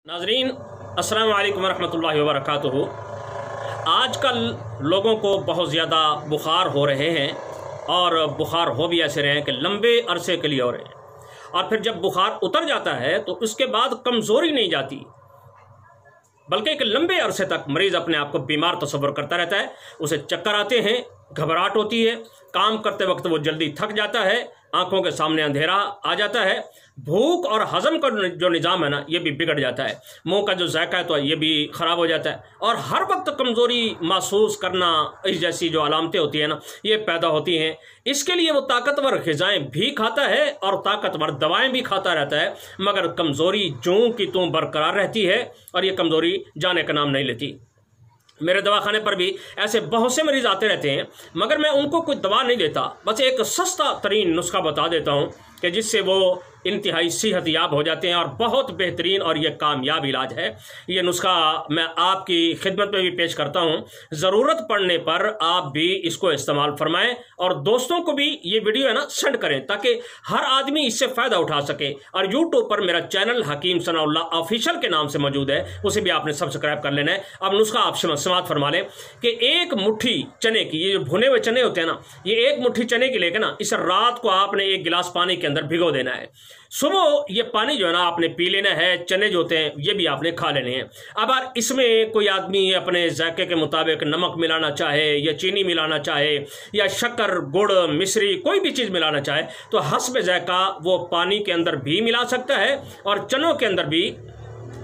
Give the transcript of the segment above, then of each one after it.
ناظرین السلام علیکم ورحمۃ اللہ وبرکاتہ۔ آج کل لوگوں کو بہت زیادہ بخار ہو رہے ہیں اور بخار ہو بھی ایسے رہے ہیں کہ لمبے عرصے کے لیے ہو رہے ہیں، اور پھر جب بخار اتر جاتا ہے تو اس کے بعد کمزوری نہیں جاتی، بلکہ ایک لمبے عرصے تک مریض اپنے آپ کو بیمار تصور کرتا رہتا ہے۔ اسے چکر آتے ہیں، گھبراہٹ ہوتی ہے، کام کرتے وقت وہ جلدی تھک جاتا ہے، آنکھوں کے سامنے اندھیرا آ جاتا ہے، بھوک اور ہضم کا جو نظام ہے نا یہ بھی بگڑ جاتا ہے، منہ کا جو ذائقہ ہے تو یہ بھی خراب ہو جاتا ہے، اور ہر وقت کمزوری محسوس کرنا اس جیسی جو علامتیں ہوتی ہیں نا یہ پیدا ہوتی ہیں۔ اس کے لیے وہ طاقتور غذائیں بھی کھاتا ہے اور طاقتور دوائیں بھی کھاتا رہتا ہے، مگر کمزوری جوں کی توں برقرار رہتی ہے اور یہ کمزوری جانے کا نام نہیں لیتی۔ میرے دواخانے پر بھی ایسے بہت سے مریض آتے رہتے ہیں، مگر میں ان کو کوئی دوا نہیں دیتا، بس ایک سستا ترین نسخہ بتا دیتا ہوں کہ جس سے وہ انتہائی صحت یاب ہو جاتے ہیں، اور بہت بہترین اور یہ کامیاب علاج ہے۔ یہ نسخہ میں آپ کی خدمت میں بھی پیش کرتا ہوں، ضرورت پڑنے پر آپ بھی اس کو استعمال فرمائیں اور دوستوں کو بھی یہ ویڈیو ہے نا سینڈ کریں تاکہ ہر آدمی اس سے فائدہ اٹھا سکے۔ اور یوٹیوب پر میرا چینل حکیم ثناء اللہ آفیشل کے نام سے موجود ہے، اسے بھی آپ نے سبسکرائب کر لینا ہے۔ اب نسخہ آپ سماعت فرما لیں کہ ایک مٹھی چنے کی، یہ جو بھنے ہوئے چنے ہوتے ہیں نا، یہ ایک مٹھی چنے کی لے کے نا اس رات کو آپ نے ایک گلاس پانی کے اندر بھگو دینا ہے، صبح یہ پانی جو ہے نا آپ نے پی لینا ہے، چنے جو ہوتے ہیں یہ بھی آپ نے کھا لینے ہیں۔ اب اگر اس میں کوئی آدمی اپنے ذائقے کے مطابق نمک ملانا چاہے یا چینی ملانا چاہے یا شکر، گڑ، مصری، کوئی بھی چیز ملانا چاہے تو حسب ذائقہ وہ پانی کے اندر بھی ملا سکتا ہے اور چنوں کے اندر بھی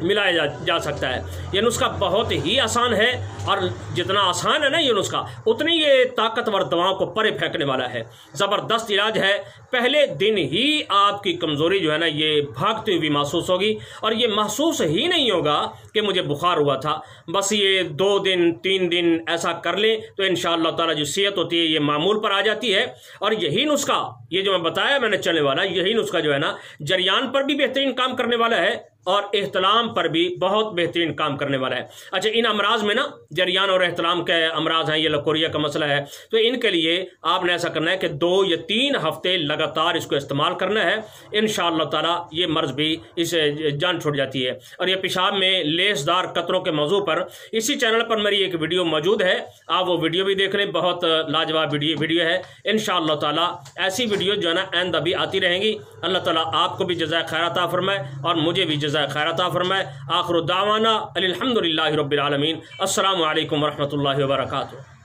ملایا جا سکتا ہے۔ یہ نسخہ بہت ہی آسان ہے، اور جتنا آسان ہے نا یہ نسخہ اتنی یہ طاقتور دواؤں کو پرے پھینکنے والا ہے۔ زبردست علاج ہے، پہلے دن ہی آپ کی کمزوری جو ہے نا یہ بھاگتی ہوئی محسوس ہوگی، اور یہ محسوس ہی نہیں ہوگا کہ مجھے بخار ہوا تھا۔ بس یہ 2 دن 3 دن ایسا کر لیں تو انشاءاللہ تعالی جو صحت ہوتی ہے یہ معمول پر آ جاتی ہے۔ اور یہی نسخہ، یہ جو میں بتایا میں نے چلنے والا، یہی نسخہ جو ہے نا جریان پر بھی بہترین کام کرنے والا ہے اور احتلام پر بھی بہت بہترین کام کرنے والا ہے۔ اچھا، ان امراض میں نا جریان اور احتلام کے امراض ہیں، یہ لکوریا کا مسئلہ ہے، تو ان کے لیے آپ نے ایسا کرنا ہے کہ 2 یا 3 ہفتے لگاتار اس کو استعمال کرنا ہے، انشاءاللہ تعالی یہ مرض بھی اسے جان چھوڑ جاتی ہے۔ اور یہ پیشاب میں لیسدار قطروں کے موضوع پر اسی چینل پر میری ایک ویڈیو موجود ہے، آپ وہ ویڈیو بھی دیکھ لیں، بہت لاجواب ویڈیو ہے۔ انشاءاللہ تعالی ایسی ویڈیو جو ہے نا آئندہ بھی آتی رہیں گی۔ اللہ تعالی آپ کو بھی جزائے خیر عطا فرمائے اور مجھے بھی جزائے خیر عطا فرمائے۔ آخر دعوانا الحمدللہ رب العالمین۔ السلام علیکم ورحمۃ اللہ وبرکاتہ۔